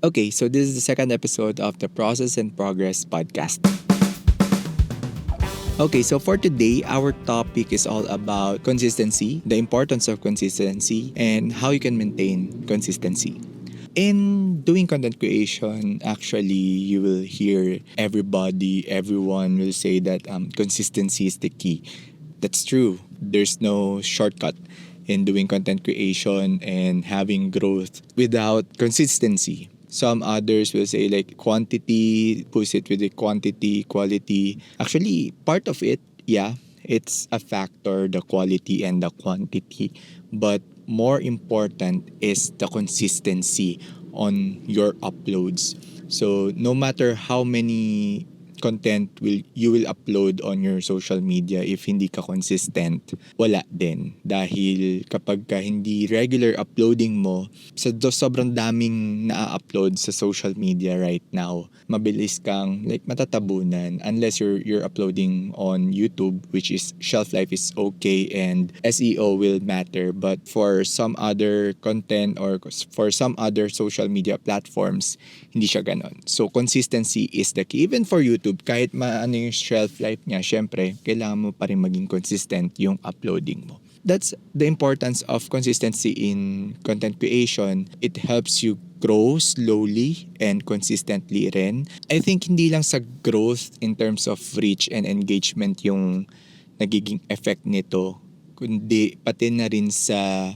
Okay, so this is the second episode of the Process and Progress podcast. Okay, so for today, our topic is all about consistency, the importance of consistency, and how you can maintain consistency. In doing content creation, actually, you will hear everyone will say that consistency is the key. That's true. There's no shortcut in doing content creation and having growth without consistency. Some others will say like quantity, push it with the quantity, quality. Actually, part of it, yeah, it's a factor, the quality and the quantity. But more important is the consistency on your uploads. So no matter how many content you will upload on your social media, if hindi ka consistent, wala din. Dahil kapag ka hindi regular uploading mo, sobrang daming na-upload sa social media right now, mabilis kang like matatabunan unless you're uploading on YouTube, which is shelf life is okay and SEO will matter. But for some other content or for some other social media platforms, hindi siya ganon. So consistency is the key. Even for YouTube, kahit maano yung shelf life niya, syempre, kailangan mo pa rin maging consistent yung uploading mo. That's the importance of consistency in content creation. It helps you grow slowly and consistently rin. I think hindi lang sa growth in terms of reach and engagement yung nagiging effect nito, kundi pati na rin sa,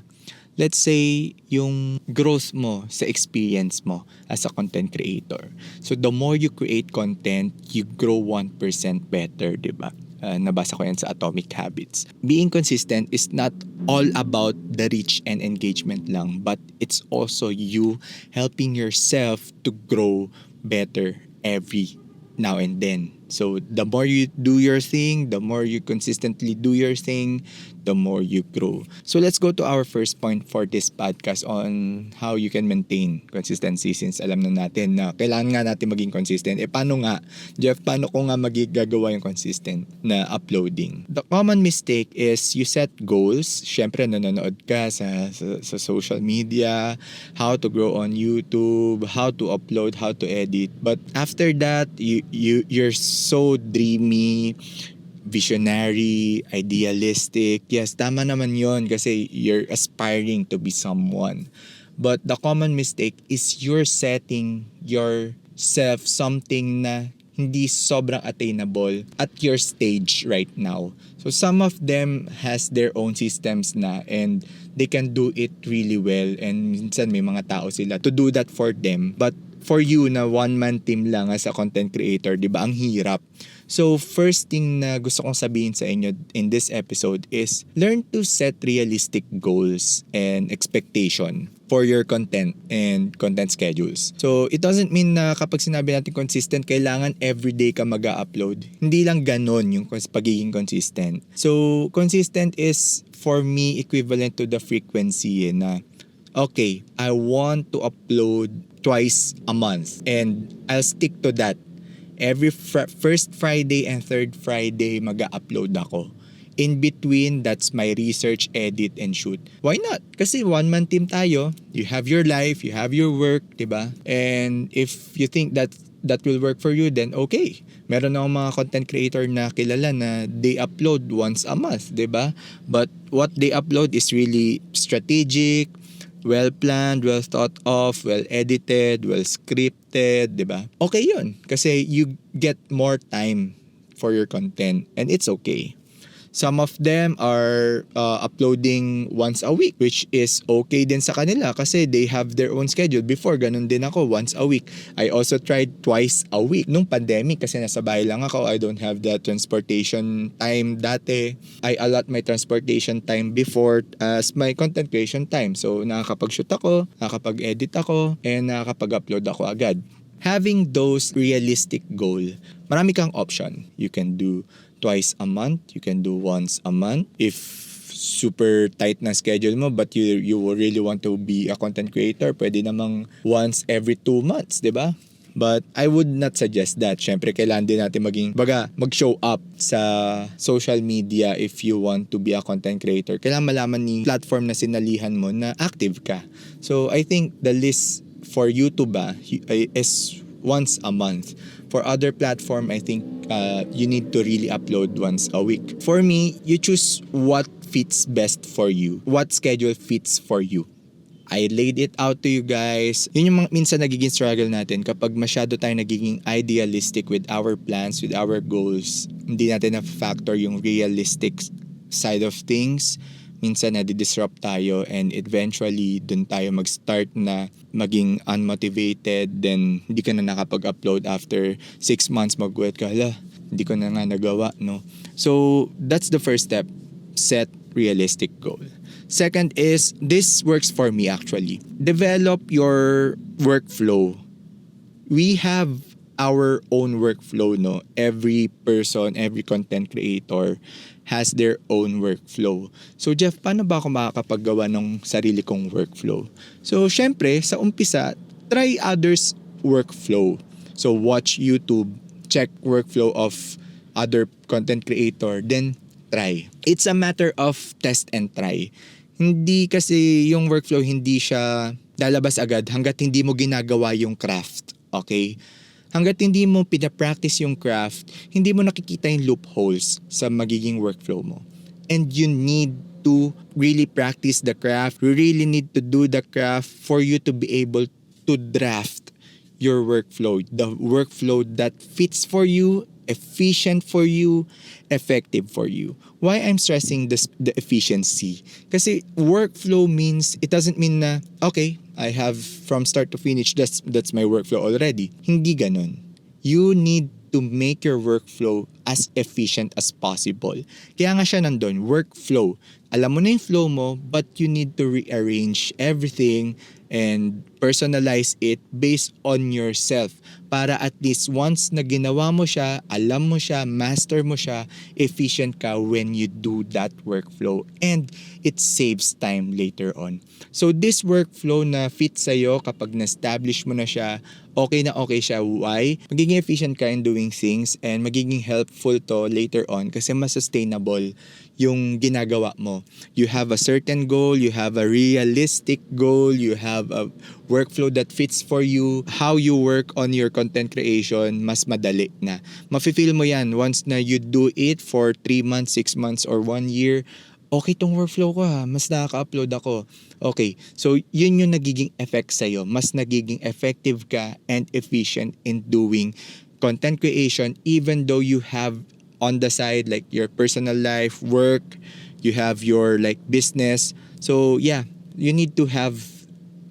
let's say, yung growth mo sa experience mo as a content creator. So the more you create content, you grow 1% better, di ba? Nabasa ko yan sa Atomic Habits. Being consistent is not all about the reach and engagement lang, but it's also you helping yourself to grow better every now and then. So the more you do your thing, the more you consistently do your thing, the more you grow. So let's go to our first point for this podcast on how you can maintain consistency, since alam na natin na kailangan nga natin maging consistent. Paano nga, Jeff, paano ko nga magigagawa yung consistent na uploading? The common mistake is you set goals. Syempre, nanonood ka sa social media, how to grow on YouTube, how to upload, how to edit. But after that, you're so dreamy, visionary, idealistic. Yes, tama naman yon kasi you're aspiring to be someone. But the common mistake is you're setting yourself something na hindi sobrang attainable at your stage right now. So some of them has their own systems na and they can do it really well, and minsan may mga tao sila to do that for them. But for you na one-man team lang as a content creator, di ba, ang hirap. So first thing na gusto kong sabihin sa inyo in this episode is learn to set realistic goals and expectation for your content and content schedules. So it doesn't mean na kapag sinabi natin consistent, kailangan everyday ka mag-upload. Hindi lang ganon yung pagiging consistent. So consistent is for me equivalent to the frequency na okay, I want to upload twice a month and I'll stick to that. Every first Friday and third Friday mag-upload ako. In between, that's my research, edit, and shoot. Why not? Kasi one-man team tayo. You have your life, you have your work, diba? And if you think that will work for you, then okay. Meron akong mga content creator na kilala na they upload once a month, diba? But what they upload is really strategic, well-planned, well-thought of, well-edited, well-scripted, di ba? Okay yun. Kasi you get more time for your content and it's okay. Some of them are uploading once a week, which is okay din sa kanila kasi they have their own schedule. Before, ganun din ako, once a week. I also tried twice a week. Nung pandemic, kasi nasa bahay lang ako, I don't have the transportation time dati. I allot my transportation time before as my content creation time. So, nakakapag-shoot ako, nakakapag-edit ako, and nakakapag-upload ako agad. Having those realistic goal, marami kang option. You can do twice a month, you can do once a month. If super tight na schedule mo but you really want to be a content creator, pwede namang once every 2 months, di ba? But I would not suggest that. Syempre, kailangan din natin mag-show up sa social media if you want to be a content creator. Kailangan malaman ni platform na sinalihan mo na active ka. So, I think the least for YouTube is once a month. For other platform, I think you need to really upload once a week. For me, you choose what fits best for you. What schedule fits for you. I laid it out to you guys. Yun yung mga minsan nagiging struggle natin kapag masyado tayo nagiging idealistic with our plans, with our goals. Hindi natin na-factor yung realistic side of things. Minsan nadi-disrupt tayo and eventually dun tayo mag-start na maging unmotivated, then hindi ka na nakapag-upload after 6 months, mag-wait ka, hala, hindi ko na nga nagawa, no? So, that's the first step. Set realistic goal. Second is, this works for me actually. Develop your workflow. We have our own workflow, no? Every person, every content creator has their own workflow. So Jeff, paano ba ako makakapaggawa ng sarili kong workflow? So syempre, sa umpisa, try others' workflow. So watch YouTube, check workflow of other content creator, then try. It's a matter of test and try. Hindi kasi yung workflow, hindi siya lalabas agad hanggat hindi mo ginagawa yung craft. Okay? Hanggat hindi mo pinapractice yung craft, hindi mo nakikita yung loopholes sa magiging workflow mo. And you need to really practice the craft. You really need to do the craft for you to be able to draft your workflow. The workflow that fits for you, efficient for you, effective for you. Why I'm stressing the efficiency? Kasi workflow means, it doesn't mean na, okay, I have from start to finish, that's my workflow already. Hindi ganun. You need to make your workflow as efficient as possible. Kaya nga siya nandun, workflow. Alam mo na yung flow mo, but you need to rearrange everything and personalize it based on yourself. Para at least once na ginawa mo siya, alam mo siya, master mo siya, efficient ka when you do that workflow. And it saves time later on. So this workflow na fit sa'yo kapag na-establish mo na siya, okay na okay siya. Why? Magiging efficient ka in doing things and magiging helpful to later on kasi mas sustainable yung ginagawa mo. You have a certain goal, you have a realistic goal, you have a workflow that fits for you. How you work on your content creation, mas madali na. Mafe-feel mo yan once na you do it for 3 months, 6 months, or 1 year. Okay tong workflow ko ha, mas nakaka-upload ako. Okay, so yun yung nagiging effect sa'yo. Mas nagiging effective ka and efficient in doing content creation even though you have on the side like your personal life, work, you have your like business. So yeah, you need to have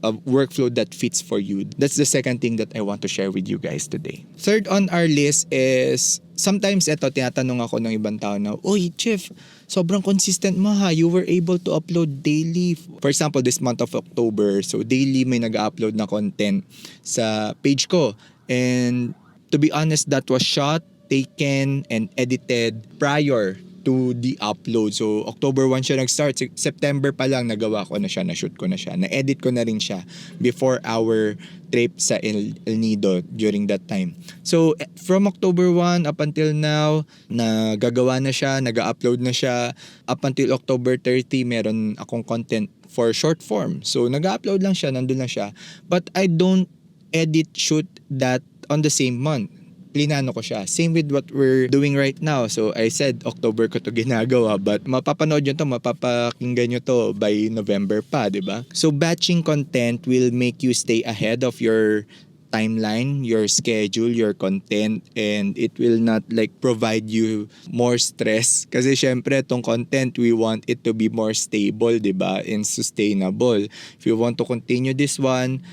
a workflow that fits for you. That's the second thing that I want to share with you guys today. Third on our list is, sometimes tinatanong ako ng ibang tao na, "Oy, Chef, sobrang consistent mo ha. You were able to upload daily." For example, this month of October, so daily may nag-upload na content sa page ko. And to be honest, that was shot, taken, and edited prior to the upload. So, October 1 siya nag-start. September pa lang nagawa ko na siya, na-shoot ko na siya. Na-edit ko na rin siya before our trip sa El Nido during that time. So, from October 1 up until now, nagagawa na siya, nag-upload na siya. Up until October 30, meron akong content for short form. So, nag-upload lang siya, nandun na siya. But I don't edit, shoot that on the same month. Plinano ko siya. Same with what we're doing right now. So, I said, October ko to ginagawa. But mapapanood nyo to, mapapakinggan nyo to by November pa, di ba? So, batching content will make you stay ahead of your timeline, your schedule, your content, and it will not like provide you more stress. Kasi syempre, tong content, we want it to be more stable, di ba? And sustainable. If you want to continue this one,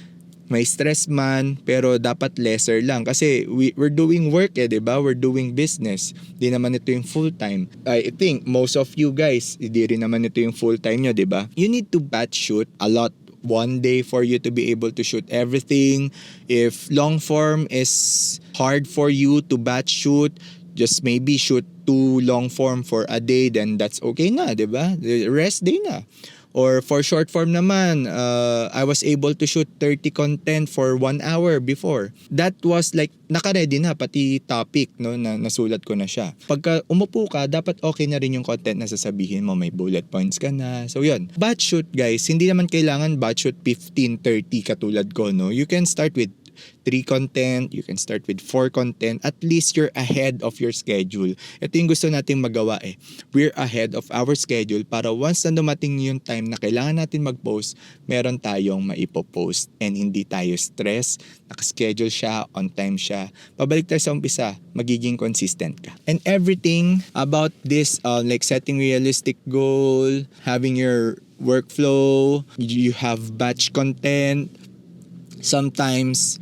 may stress man, pero dapat lesser lang. Kasi we're doing work di ba? We're doing business. Di naman ito yung full-time. I think most of you guys, di rin naman ito yung full-time nyo, di ba? You need to batch shoot a lot one day for you to be able to shoot everything. If long form is hard for you to batch shoot, just maybe shoot 2 long form for a day, then that's okay na, di ba? The rest day na. Or for short form naman, I was able to shoot 30 content for 1 hour before. That was like, naka-ready na, pati topic, no, na nasulat ko na siya. Pagka umupo ka, dapat okay na rin yung content na sasabihin mo, may bullet points ka na. So yun. Batch shoot guys, hindi naman kailangan batch shoot 15, 30 katulad ko, no. You can start with 3 content, you can start with 4 content, at least you're ahead of your schedule. Ito yung gusto nating magawa We're ahead of our schedule para once na dumating yung time na kailangan natin mag-post, meron tayong maipopost and hindi tayo stress, nakaschedule siya, on time siya. Pabalik tayo sa umpisa, magiging consistent ka. And everything about this, like setting realistic goal, having your workflow, you have batch content, sometimes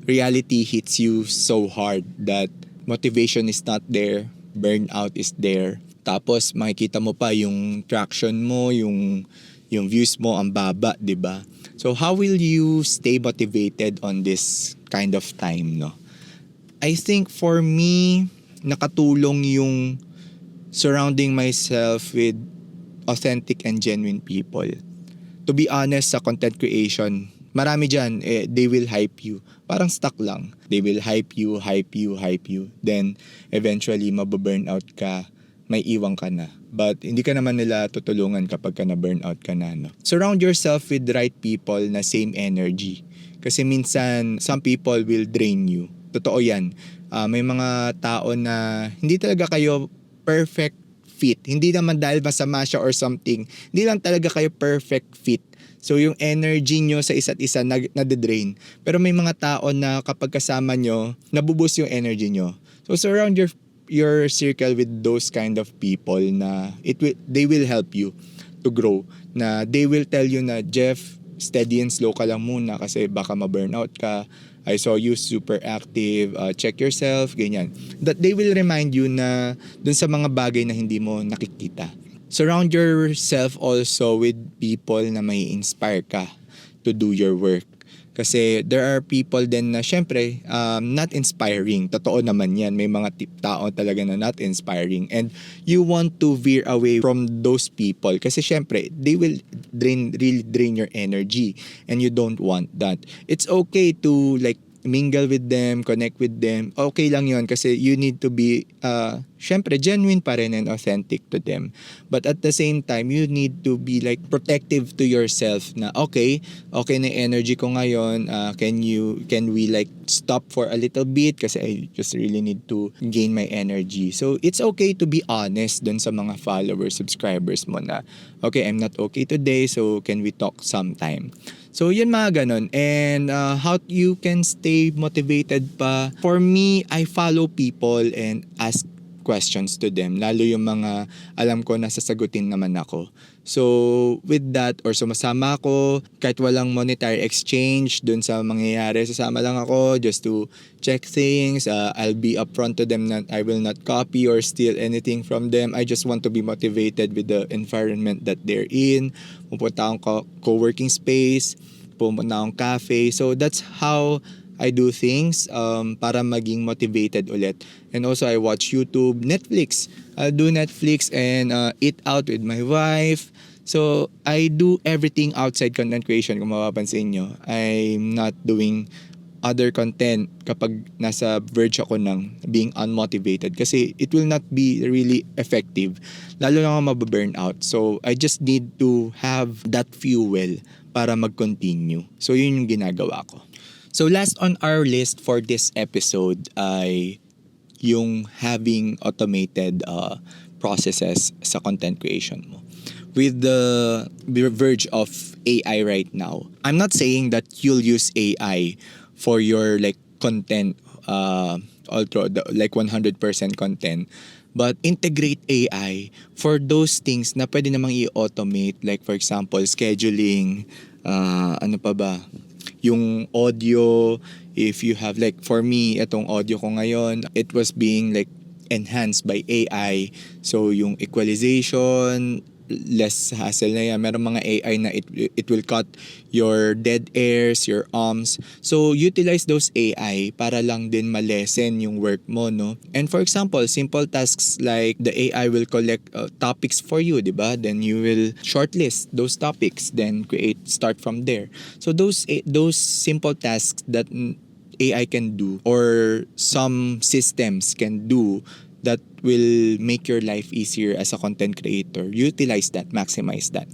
reality hits you so hard that motivation is not there, burnout is there. Tapos makikita mo pa yung traction mo, yung views mo ang baba, 'di ba? So how will you stay motivated on this kind of time, no? I think for me, nakatulong yung surrounding myself with authentic and genuine people. To be honest, sa content creation, marami dyan, they will hype you. Parang stuck lang. They will hype you. Then, eventually, mababurnout ka, may iwang ka na. But, hindi ka naman nila tutulungan kapag ka na-burnout ka na, no? Surround yourself with the right people na same energy. Kasi minsan, some people will drain you. Totoo yan. May mga tao na hindi talaga kayo perfect fit. Hindi naman dahil masama siya or something. Hindi lang talaga kayo perfect fit. So yung energy nyo sa isa't isa nade-drain. Pero may mga tao na kapag kasama nyo, nabuboost yung energy nyo. So surround your circle with those kind of people na they will help you to grow. Na they will tell you na, Jeff, steady and slow ka lang muna kasi baka ma-burnout ka. I saw you super active, check yourself, ganyan. That they will remind you na dun sa mga bagay na hindi mo nakikita. Surround yourself also with people na may inspire ka to do your work. Kasi there are people din na syempre not inspiring. Totoo naman yan. May mga tao talaga na not inspiring. And you want to veer away from those people. Kasi syempre, they will really drain your energy. And you don't want that. It's okay to like mingle with them, connect with them. Okay lang yon kasi you need to be syempre genuine pa rin and authentic to them. But at the same time, you need to be like protective to yourself na okay na energy ko ngayon. Can we like stop for a little bit kasi I just really need to gain my energy. So it's okay to be honest dun sa mga followers, subscribers mo na okay, I'm not okay today, so can we talk sometime? So yun mga ganon. And how you can stay motivated pa. For me, I follow people and ask questions to them. Lalo yung mga alam ko na sasagutin naman ako. So with that, or sumasama ako, kahit walang monetary exchange dun sa mangyayari, sasama lang ako just to check things. I'll be upfront to them that I will not copy or steal anything from them. I just want to be motivated with the environment that they're in. Pupunta akong co-working space, pupunta akong cafe. So that's how I do things para maging motivated ulit. And also I watch YouTube, Netflix. I'll do Netflix and eat out with my wife. So I do everything outside content creation. Kung mapapansin nyo, I'm not doing other content kapag nasa verge ako ng being unmotivated kasi it will not be really effective. Lalo na ako mababurn out. So I just need to have that fuel para mag-continue. So yun yung ginagawa ko. So last on our list for this episode ay yung having automated processes sa content creation mo. With the verge of AI right now, I'm not saying that you'll use AI for your like content, like 100% content, but integrate AI for those things na pwede namang i-automate, like for example, scheduling, ano pa ba? Yung audio, if you have like, for me, itong audio ko ngayon, it was being like enhanced by AI. So yung equalization, less hassle na yan. Meron mga AI na it will cut your dead airs, your arms. So utilize those AI para lang din malesen yung work mo, no? And for example, simple tasks like the AI will collect topics for you, di ba? Then you will shortlist those topics, then start from there. So those simple tasks that AI can do or some systems can do that will make your life easier as a content creator. Utilize that, maximize that.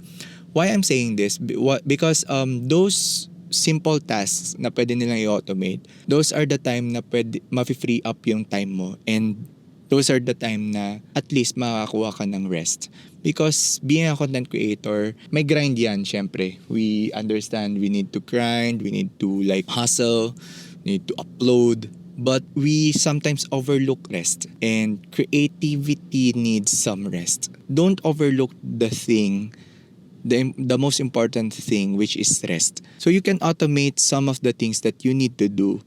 Why I'm saying this? Because those simple tasks na pwede nilang i-automate, those are the time na ma-free up yung time mo, and those are the time na at least makakakuha ka ng rest. Because being a content creator, may grind yan, syempre. We understand we need to grind, we need to like hustle, we need to upload. But we sometimes overlook rest, and creativity needs some rest. Don't overlook the most important thing, which is rest. So you can automate some of the things that you need to do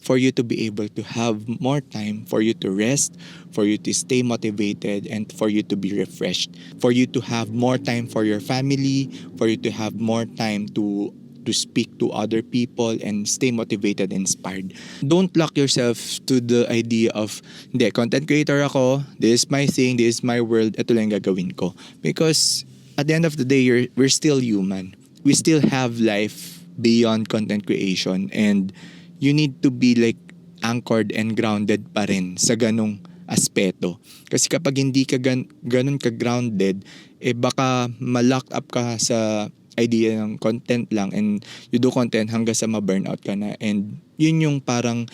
for you to be able to have more time for you to rest, for you to stay motivated, and for you to be refreshed, for you to have more time for your family, for you to have more time to speak to other people and stay motivated and inspired. Don't lock yourself to the idea of, hindi, content creator ako, this is my thing, this is my world, ito lang gagawin ko. Because at the end of the day, we're still human. We still have life beyond content creation, and you need to be like anchored and grounded pa rin sa ganong aspeto. Kasi kapag hindi ka ganun ka-grounded, baka ma-lock up ka sa idea ng content lang, and you do content hanggang sa ma-burnout ka na, and yun yung parang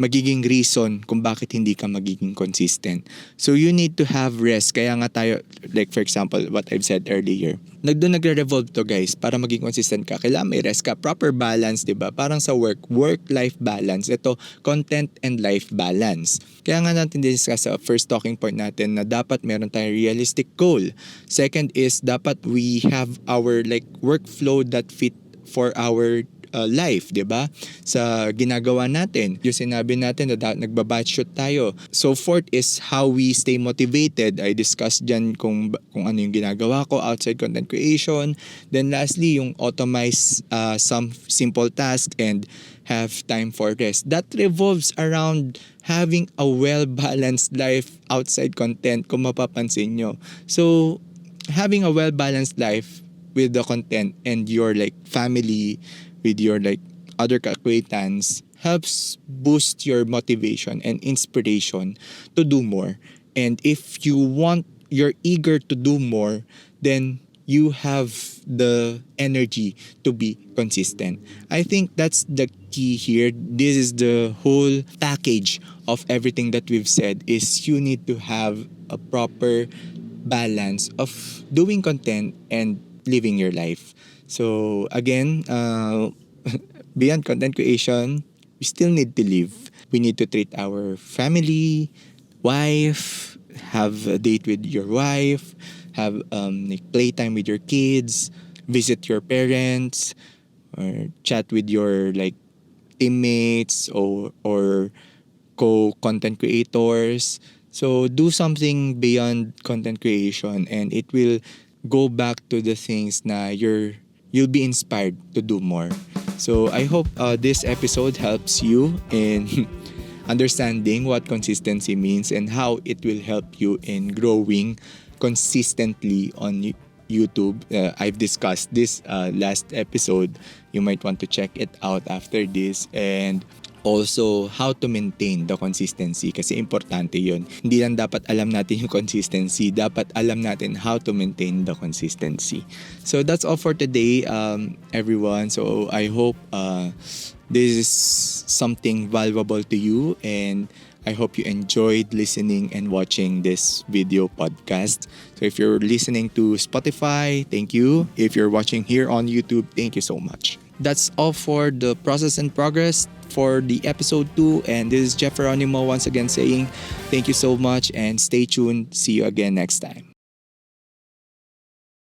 magiging reason kung bakit hindi ka magiging consistent. So you need to have rest. Kaya nga tayo, like for example, what I've said earlier, nagre-revolve to guys, para maging consistent ka, kailangan may rest ka, proper balance, diba? Parang sa work-life balance. Ito, content and life balance. Kaya nga natin discuss sa first talking point natin na dapat meron tayong realistic goal. Second is, dapat we have our like workflow that fit for our life, di ba? Sa ginagawa natin. Yung sinabi natin na nagba-batch shoot tayo. So fourth is how we stay motivated. I discussed dyan kung ano yung ginagawa ko outside content creation. Then lastly, yung automate some simple tasks and have time for rest. That revolves around having a well-balanced life outside content, kung mapapansin nyo. So having a well-balanced life with the content and your like family, with your like other acquaintance, helps boost your motivation and inspiration to do more. And if you're eager to do more, then you have the energy to be consistent. I think that's the key here. This is the whole package of everything that we've said, is you need to have a proper balance of doing content and living your life. So again, beyond content creation, we still need to live. We need to treat our family, wife, have a date with your wife, have like playtime with your kids, visit your parents, or chat with your like teammates or co-content creators. So do something beyond content creation, and it will go back to the things na you'll be inspired to do more. So I hope this episode helps you in understanding what consistency means and how it will help you in growing consistently on YouTube. I've discussed this last episode. You might want to check it out after this. And also, how to maintain the consistency, kasi importante yun. Hindi lang dapat alam natin yung consistency, dapat alam natin how to maintain the consistency. So that's all for today, everyone. So I hope this is something valuable to you, and I hope you enjoyed listening and watching this video podcast. So if you're listening to Spotify, thank you. If you're watching here on YouTube, thank you so much. That's all for the process and progress for the episode 2, and this is Geronimo once again saying thank you so much and stay tuned. See you again next time.